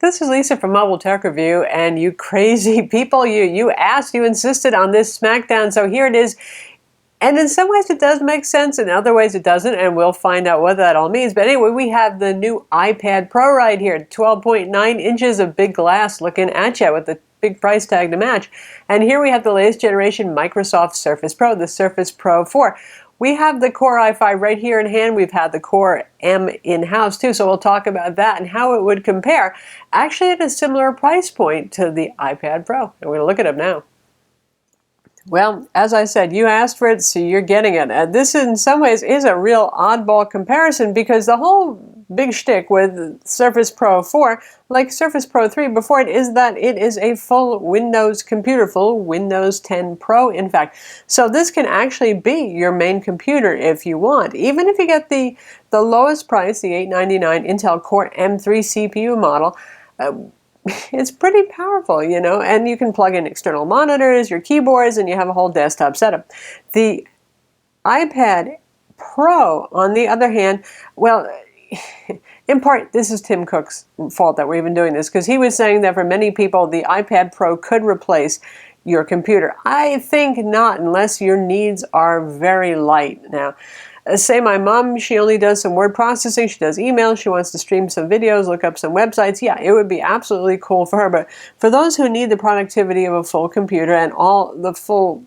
This is Lisa from Mobile Tech Review, and you crazy people, you asked, you insisted on this Smackdown, so here it is. And in some ways it does make sense, in other ways it doesn't, and we'll find out what that all means. But anyway, we have the new iPad Pro right here, 12.9 inches of big glass looking at you with the big price tag to match. And here we have the latest generation Microsoft Surface Pro, the Surface Pro 4. We have the Core i5 right here in hand. We've had the Core M in-house too, so we'll talk about that and how it would compare, actually at a similar price point to the iPad Pro. And we're going to look at them now. Well, as I said, you asked for it, so you're getting it. This in some ways is a real oddball comparison because the whole big shtick with Surface Pro 4, like Surface Pro 3 before it, is that it is a full Windows computer, full Windows 10 Pro in fact. So this can actually be your main computer if you want. Even if you get the lowest price, the $899 Intel Core M3 CPU model, it's pretty powerful, you know, and you can plug in external monitors, your keyboards, and you have a whole desktop setup. The iPad Pro, on the other hand, well, in part, this is Tim Cook's fault that we're even doing this, because he was saying that for many people, the iPad Pro could replace your computer. I think not, unless your needs are very light. Now, say my mom, she only does some word processing, she does emails, she wants to stream some videos, look up some websites. Yeah, it would be absolutely cool for her. But for those who need the productivity of a full computer and all the full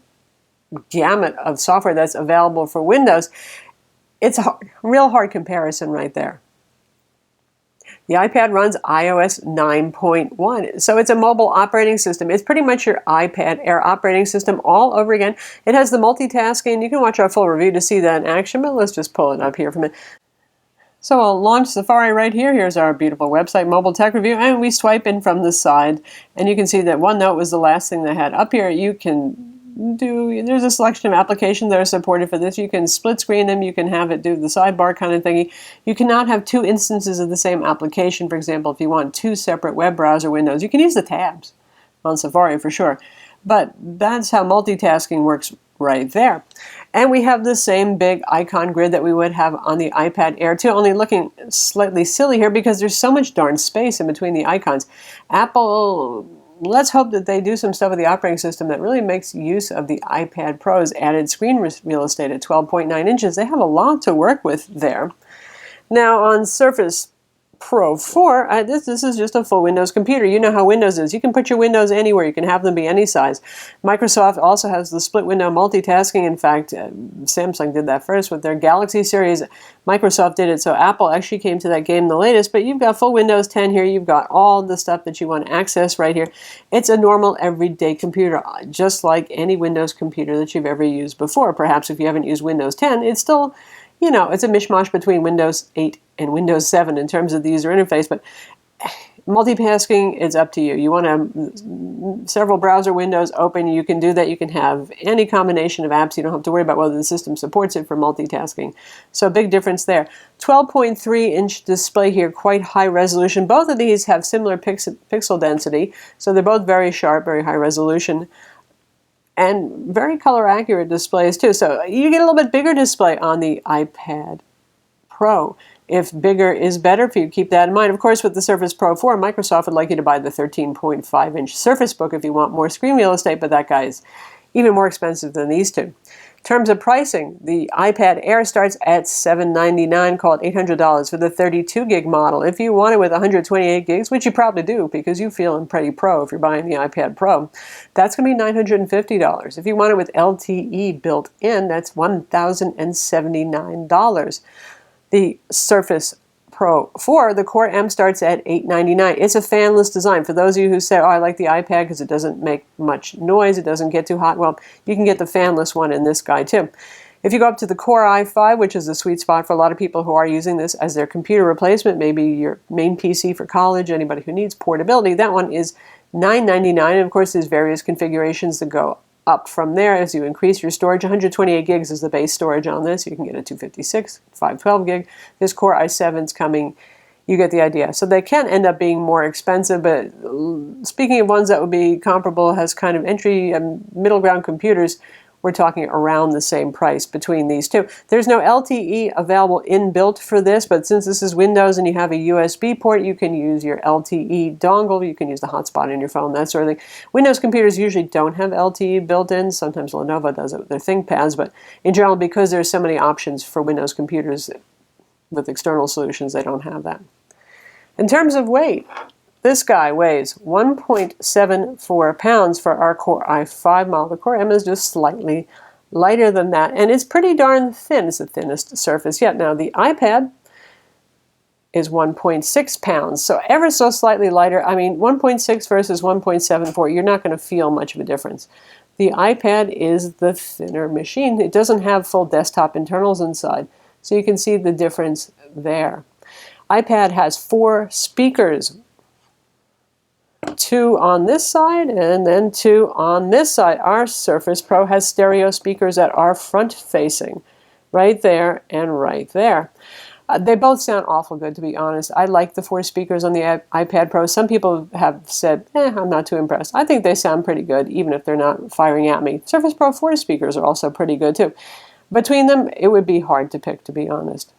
gamut of software that's available for Windows, it's a real hard comparison right there. The iPad runs iOS 9.1, so it's a mobile operating system. It's pretty much your iPad Air operating system all over again. It has the multitasking. You can watch our full review to see that in action, but let's just pull it up here for a minute. So I'll launch Safari right here. Here's our beautiful website, Mobile Tech Review, and we swipe in from the side, and you can see that OneNote was the last thing they had. Up here, you can there's a selection of applications that are supported for this. You can split screen them, you can have it do the sidebar kind of thingy. You cannot have two instances of the same application. For example, if you want two separate web browser windows, you can use the tabs on Safari for sure. But that's how multitasking works right there. And we have the same big icon grid that we would have on the iPad Air 2, only looking slightly silly here because there's so much darn space in between the icons. Apple, let's hope that they do some stuff with the operating system that really makes use of the iPad Pro's added screen real estate at 12.9 inches. They have a lot to work with there. Now on Surface Pro 4, this is just a full Windows computer. You know how Windows is. You can put your windows anywhere. You can have them be any size. Microsoft also has the split window multitasking. In fact, Samsung did that first with their Galaxy series. Microsoft did it, so Apple actually came to that game the latest. But you've got full Windows 10 here. You've got all the stuff that you want to access right here. It's a normal everyday computer, just like any Windows computer that you've ever used before. Perhaps if you haven't used Windows 10, it's still, you know, it's a mishmash between Windows 8 and Windows 7 in terms of the user interface, but multitasking is up to you. You want to have several browser windows open, you can do that. You can have any combination of apps. You don't have to worry about whether the system supports it for multitasking. So big difference there. 12.3-inch display here, quite high resolution. Both of these have similar pixel density, so they're both very sharp, very high resolution, and very color accurate displays too. So you get a little bit bigger display on the iPad Pro. If bigger is better for you, keep that in mind. Of course, with the Surface Pro 4, Microsoft would like you to buy the 13.5-inch Surface Book if you want more screen real estate, but that guy is even more expensive than these two. In terms of pricing, the iPad Air starts at $799, call it $800 for the 32 gig model. If you want it with 128 gigs, which you probably do because you feel pretty pro if you're buying the iPad Pro, that's going to be $950. If you want it with LTE built in, that's $1,079. The Surface Pro 4, the Core M starts at $899. It's a fanless design. For those of you who say, oh, I like the iPad because it doesn't make much noise, it doesn't get too hot, well, you can get the fanless one in this guy too. If you go up to the Core i5, which is the sweet spot for a lot of people who are using this as their computer replacement, maybe your main PC for college, anybody who needs portability, that one is $999. And of course, there's various configurations that go up from there as you increase your storage. 128 gigs is the base storage on this. You can get a 256, 512 gig. This Core i7's coming. You get the idea. So they can end up being more expensive, but speaking of ones that would be comparable as kind of entry and middle ground computers, we're talking around the same price between these two. There's no LTE available inbuilt for this, but since this is Windows and you have a USB port, you can use your LTE dongle, you can use the hotspot in your phone, that sort of thing. Windows computers usually don't have LTE built in. Sometimes Lenovo does it with their ThinkPads, but in general, because there's so many options for Windows computers with external solutions, they don't have that. In terms of weight, this guy weighs 1.74 pounds for our Core i5 model. The Core M is just slightly lighter than that, and it's pretty darn thin. It's the thinnest surface yet. Now, the iPad is 1.6 pounds, so ever so slightly lighter. I mean, 1.6 versus 1.74, you're not going to feel much of a difference. The iPad is the thinner machine. It doesn't have full desktop internals inside, so you can see the difference there. iPad has 4 speakers, 2 on this side and then 2 on this side. Our Surface Pro has stereo speakers that are front-facing, right there and right there. They both sound awful good, to be honest. I like the 4 speakers on the iPad Pro. Some people have said, I'm not too impressed. I think they sound pretty good, even if they're not firing at me. Surface Pro 4 speakers are also pretty good, too. Between them, it would be hard to pick, to be honest.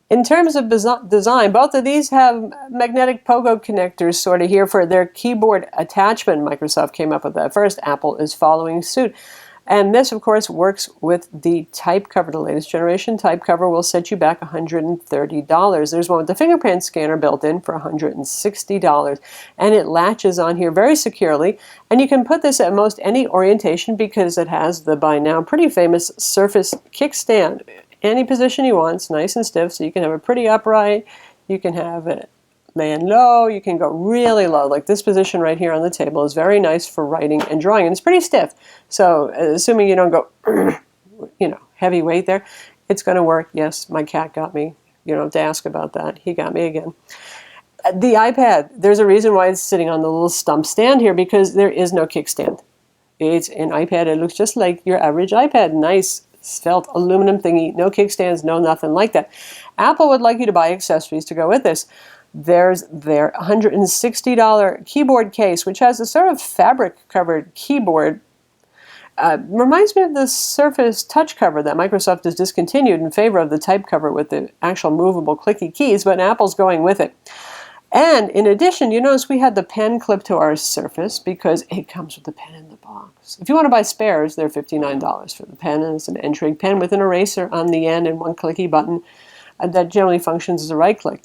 In terms of design, both of these have magnetic pogo connectors sort of here for their keyboard attachment. Microsoft came up with that first. Apple is following suit. And this, of course, works with the type cover. The latest generation type cover will set you back $130. There's one with the fingerprint scanner built in for $160. And it latches on here very securely. And you can put this at most any orientation because it has the, by now, pretty famous Surface kickstand. Any position you want, it's nice and stiff, so you can have it pretty upright, you can have it laying low, you can go really low, like this position right here on the table is very nice for writing and drawing, and it's pretty stiff, so assuming you don't go, heavy weight there, it's going to work. Yes, my cat got me, you don't have to ask about that, he got me again. The iPad, there's a reason why it's sitting on the little stump stand here, because there is no kickstand. It's an iPad, it looks just like your average iPad, nice, svelte aluminum thingy, no kickstands, no nothing like that. Apple would like you to buy accessories to go with this. There's their $160 keyboard case, which has a sort of fabric-covered keyboard. Reminds me of the Surface touch cover that Microsoft has discontinued in favor of the type cover with the actual movable clicky keys, but Apple's going with it. And in addition, you notice we had the pen clip to our Surface because it comes with the pen in the box. If you want to buy spares, they're $59 for the pen, and it's an N-Trig pen with an eraser on the end and one clicky button that generally functions as a right click.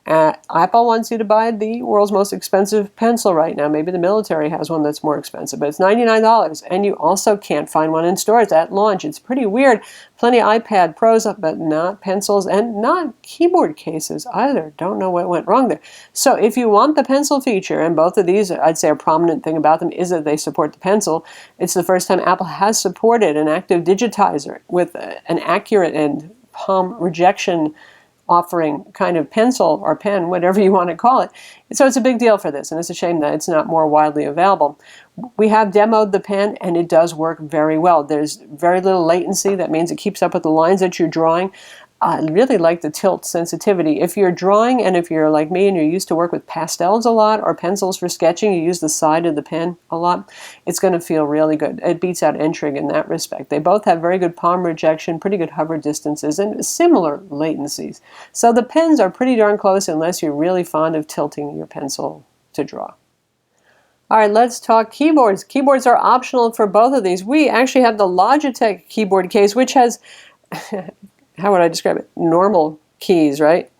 Apple wants you to buy the world's most expensive pencil right now. Maybe the military has one that's more expensive, but it's $99, and you also can't find one in stores at launch. It's pretty weird. Plenty of iPad Pros, but not pencils and not keyboard cases either. Don't know what went wrong there. So if you want the pencil feature, and both of these, I'd say a prominent thing about them is that they support the pencil. It's the first time Apple has supported an active digitizer with an accurate and palm rejection offering kind of pencil or pen, whatever you want to call it. So it's a big deal for this, and it's a shame that it's not more widely available. We have demoed the pen, and it does work very well. There's very little latency. That means it keeps up with the lines that you're drawing. I really like the tilt sensitivity. If you're drawing, and if you're like me and you're used to work with pastels a lot or pencils for sketching, you use the side of the pen a lot, it's going to feel really good. It beats out N-Trig in that respect. They both have very good palm rejection, pretty good hover distances, and similar latencies. So the pens are pretty darn close unless you're really fond of tilting your pencil to draw. All right, let's talk keyboards. Keyboards are optional for both of these. We actually have the Logitech keyboard case, which has how would I describe it? Normal keys, right?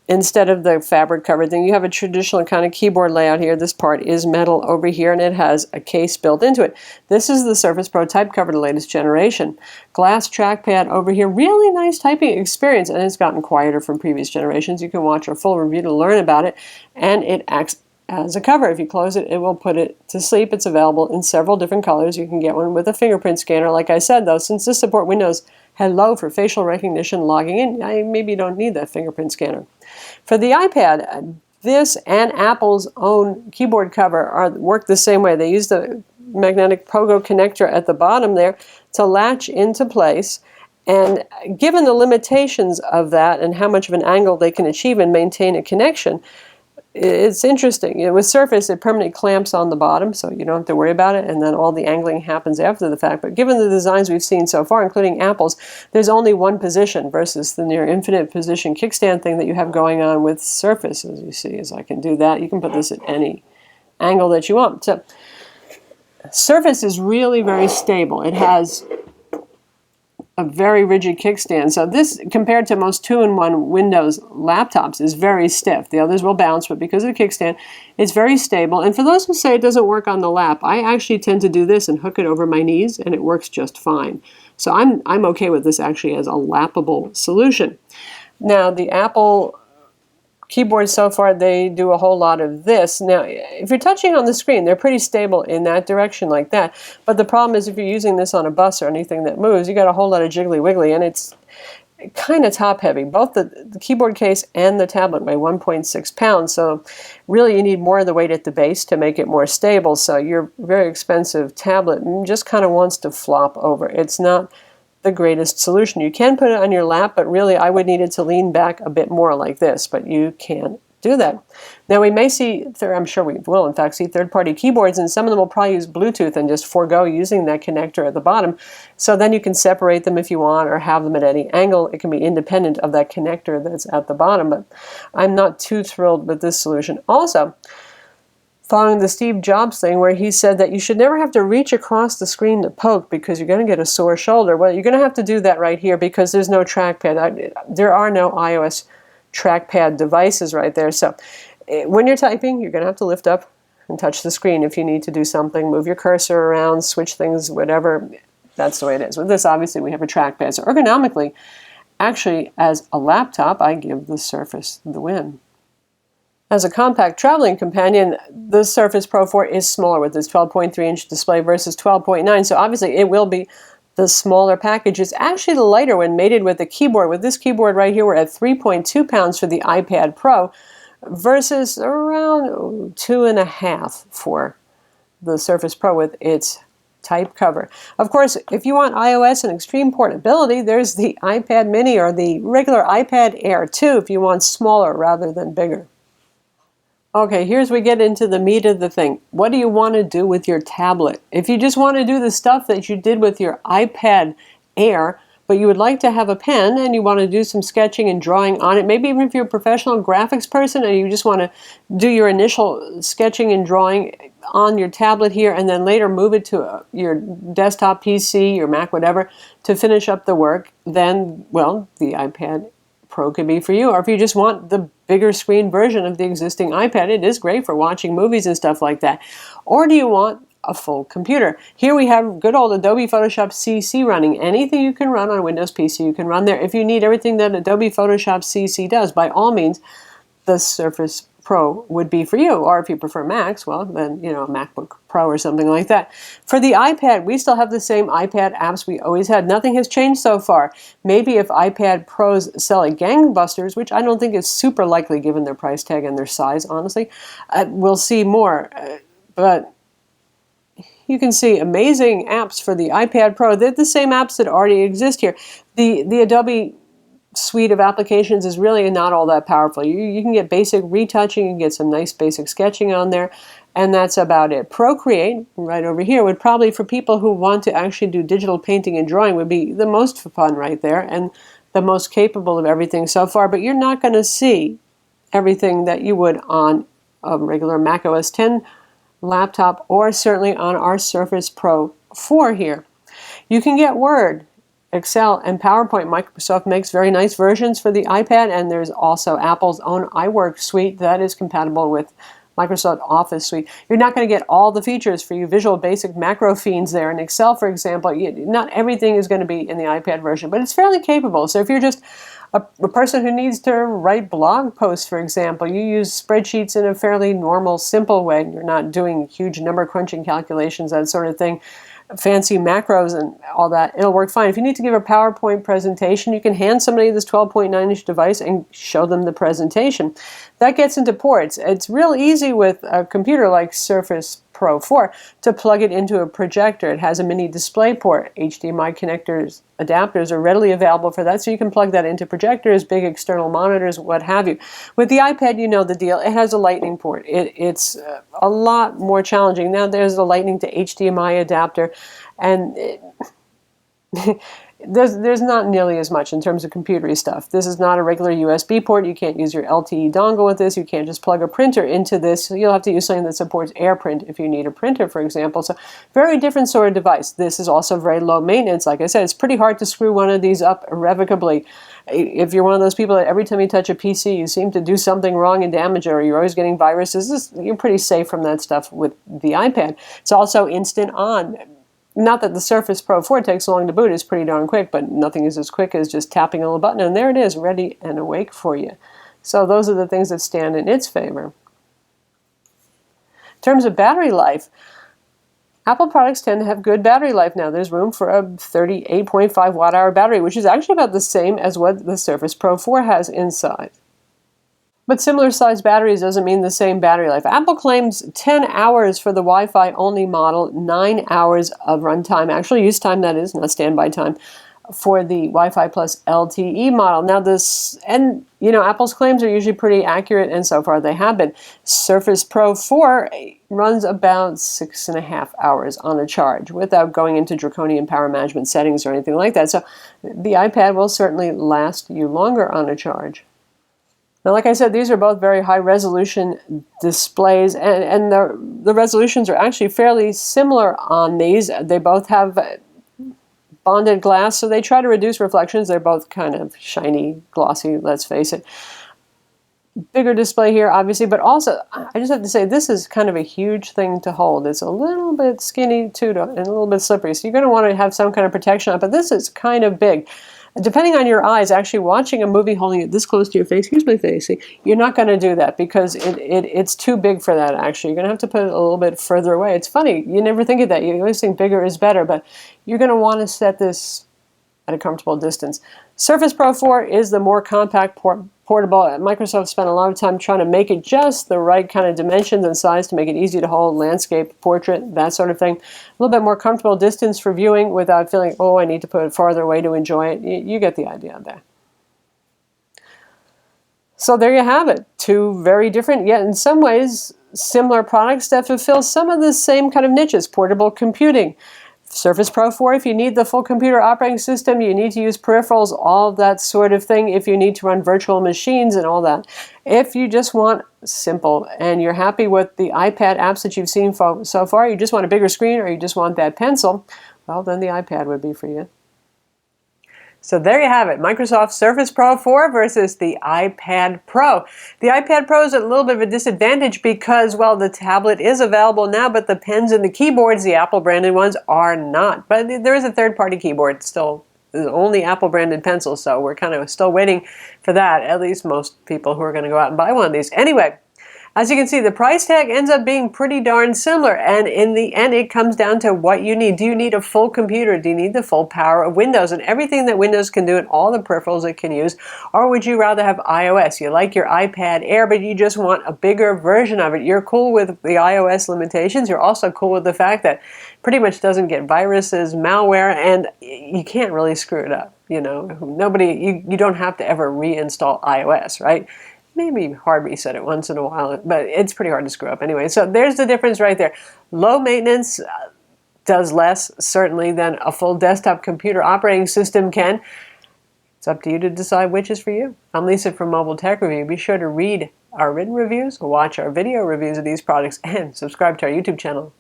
Instead of the fabric covered thing, you have a traditional kind of keyboard layout here. This part is metal over here, and it has a case built into it. This is the Surface Pro type cover, the latest generation. Glass trackpad over here, really nice typing experience, and it's gotten quieter from previous generations. You can watch our full review to learn about it, and it acts as a cover. If you close it, it will put it to sleep. It's available in several different colors. You can get one with a fingerprint scanner. Like I said, though, since this supports Windows Hello for facial recognition logging in, maybe you don't need that fingerprint scanner. For the iPad, this and Apple's own keyboard cover work the same way. They use the magnetic pogo connector at the bottom there to latch into place. And given the limitations of that and how much of an angle they can achieve and maintain a connection, it's interesting. With Surface, it permanently clamps on the bottom, so you don't have to worry about it, and then all the angling happens after the fact. But given the designs we've seen so far, including Apple's, there's only one position versus the near infinite position kickstand thing that you have going on with Surface. As you see, as I can do that, you can put this at any angle that you want. So Surface is really very stable. It has a very rigid kickstand. So this, compared to most 2-in-1 Windows laptops, is very stiff. The others will bounce, but because of the kickstand, it's very stable. And for those who say it doesn't work on the lap, I actually tend to do this and hook it over my knees, and it works just fine. So I'm okay with this actually as a lappable solution. Now, the Apple keyboards so far, they do a whole lot of this. Now, if you're touching on the screen, they're pretty stable in that direction like that. But the problem is if you're using this on a bus or anything that moves, you got a whole lot of jiggly wiggly, and it's kind of top heavy. Both the keyboard case and the tablet weigh 1.6 pounds, so really you need more of the weight at the base to make it more stable. So your very expensive tablet just kind of wants to flop over. It's not the greatest solution. You can put it on your lap, but really I would need it to lean back a bit more like this, but you can't do that. Now we may see, I'm sure we will in fact see third-party keyboards, and some of them will probably use Bluetooth and just forego using that connector at the bottom. So then you can separate them if you want, or have them at any angle. It can be independent of that connector that's at the bottom, but I'm not too thrilled with this solution. Also, following the Steve Jobs thing where he said that you should never have to reach across the screen to poke because you're going to get a sore shoulder. Well, you're going to have to do that right here because there's no trackpad. There are no iOS trackpad devices right there. So when you're typing, you're going to have to lift up and touch the screen if you need to do something, move your cursor around, switch things, whatever. That's the way it is. With this, obviously, we have a trackpad. So ergonomically, actually, as a laptop, I give the Surface the win. As a compact traveling companion, the Surface Pro 4 is smaller with this 12.3-inch display versus 12.9, so obviously it will be the smaller package. It's actually the lighter when mated with the keyboard. With this keyboard right here, we're at 3.2 pounds for the iPad Pro versus around 2.5 for the Surface Pro with its type cover. Of course, if you want iOS and extreme portability, there's the iPad Mini or the regular iPad Air 2 if you want smaller rather than bigger. Okay, here's we get into the meat of the thing. What do you want to do with your tablet? If you just want to do the stuff that you did with your iPad Air, but you would like to have a pen and you want to do some sketching and drawing on it, maybe even if you're a professional graphics person and you just want to do your initial sketching and drawing on your tablet here and then later move it to your desktop PC, your Mac, whatever, to finish up the work, then, well, the iPad Pro could be for you. Or if you just want the bigger screen version of the existing iPad, it is great for watching movies and stuff like that. Or do you want a full computer? Here we have good old Adobe Photoshop CC running. Anything you can run on a Windows PC, you can run there. If you need everything that Adobe Photoshop CC does, by all means, the Surface Pro would be for you. Or if you prefer Macs, well, then, you know, a MacBook Pro or something like that. For the iPad, we still have the same iPad apps we always had. Nothing has changed so far. Maybe if iPad Pros sell like gangbusters, which I don't think is super likely given their price tag and their size, honestly, we'll see more. But you can see amazing apps for the iPad Pro. They're the same apps that already exist here. The Adobe suite of applications is really not all that powerful. You can get basic retouching, you can get some nice basic sketching on there, and that's about it. Procreate, right over here, would probably, for people who want to actually do digital painting and drawing, would be the most fun right there and the most capable of everything so far, but you're not going to see everything that you would on a regular Mac OS X laptop or certainly on our Surface Pro 4 here. You can get Word, Excel, and PowerPoint. Microsoft makes very nice versions for the iPad, and there's also Apple's own iWork suite that is compatible with Microsoft Office suite. You're not going to get all the features for you Visual Basic macro fiends there. In Excel, for example, not everything is going to be in the iPad version, but it's fairly capable. So if you're just a person who needs to write blog posts, for example, you use spreadsheets in a fairly normal, simple way. You're not doing huge number crunching calculations, that sort of thing, fancy macros and all that, it'll work fine. If you need to give a PowerPoint presentation, you can hand somebody this 12.9-inch device and show them the presentation. That gets into ports. It's real easy with a computer like Surface Pro 4 to plug it into a projector. It has a mini display port. HDMI connectors, adapters are readily available for that, so you can plug that into projectors, big external monitors, what have you. With the iPad, you know the deal. It has a lightning port. It's a lot more challenging. Now there's the lightning to HDMI adapter, and there's not nearly as much in terms of computery stuff. This is not a regular USB port. You can't use your LTE dongle with this. You can't just plug a printer into this. You'll have to use something that supports AirPrint if you need a printer, for example. So very different sort of device. This is also very low maintenance. Like I said, it's pretty hard to screw one of these up irrevocably. If you're one of those people that every time you touch a PC, you seem to do something wrong and damage it, or you're always getting viruses, you're pretty safe from that stuff with the iPad. It's also instant on. Not that the Surface Pro 4 takes long to boot, it's pretty darn quick, but nothing is as quick as just tapping a little button, and there it is, ready and awake for you. So those are the things that stand in its favor. In terms of battery life, Apple products tend to have good battery life now. There's room for a 38.5 watt-hour battery, which is actually about the same as what the Surface Pro 4 has inside. But similar size batteries doesn't mean the same battery life. Apple claims 10 hours for the Wi-Fi only model, 9 hours of runtime, actual use time that is, not standby time, for the Wi-Fi plus LTE model. Now this, and you know, Apple's claims are usually pretty accurate, and so far they have been. Surface Pro 4 runs about 6.5 hours on a charge without going into draconian power management settings or anything like that. So the iPad will certainly last you longer on a charge. Now, like I said, these are both very high-resolution displays, and the resolutions are actually fairly similar on these. They both have bonded glass, so they try to reduce reflections. They're both kind of shiny, glossy, let's face it. Bigger display here, obviously, but also, I just have to say, this is kind of a huge thing to hold. It's a little bit skinny, too, and a little bit slippery, so you're going to want to have some kind of protection on it, but this is kind of big. Depending on your eyes, actually watching a movie holding it this close to your face, here's my face, see, you're not going to do that because it's too big for that, actually. You're going to have to put it a little bit further away. It's funny, you never think of that. You always think bigger is better, but you're going to want to set this at a comfortable distance. Surface Pro 4 is the more compact portable. Microsoft spent a lot of time trying to make it just the right kind of dimensions and size to make it easy to hold, landscape, portrait, that sort of thing. A little bit more comfortable distance for viewing without feeling, oh, I need to put it farther away to enjoy it. You get the idea there. So there you have it. Two very different, yet in some ways similar products that fulfill some of the same kind of niches. Portable computing. Surface Pro 4, if you need the full computer operating system, you need to use peripherals, all that sort of thing, if you need to run virtual machines and all that. If you just want simple and you're happy with the iPad apps that you've seen so far, you just want a bigger screen or you just want that pencil, well, then the iPad would be for you. So there you have it, Microsoft Surface Pro 4 versus the iPad Pro. The iPad Pro is at a little bit of a disadvantage because, well, the tablet is available now, but the pens and the keyboards, the Apple branded ones, are not. But there is a third-party keyboard still. There's only Apple branded pencils, so we're kind of still waiting for that, at least most people who are going to go out and buy one of these. Anyway, as you can see, the price tag ends up being pretty darn similar, and in the end, it comes down to what you need. Do you need a full computer? Do you need the full power of Windows and everything that Windows can do and all the peripherals it can use? Or would you rather have iOS? You like your iPad Air, but you just want a bigger version of it. You're cool with the iOS limitations. You're also cool with the fact that it pretty much doesn't get viruses, malware, and you can't really screw it up. You know, you don't have to ever reinstall iOS, right? Maybe hard reset it once in a while, but it's pretty hard to screw up anyway. So there's the difference right there. Low maintenance does less, certainly, than a full desktop computer operating system can. It's up to you to decide which is for you. I'm Lisa from Mobile Tech Review. Be sure to read our written reviews, watch our video reviews of these products, and subscribe to our YouTube channel.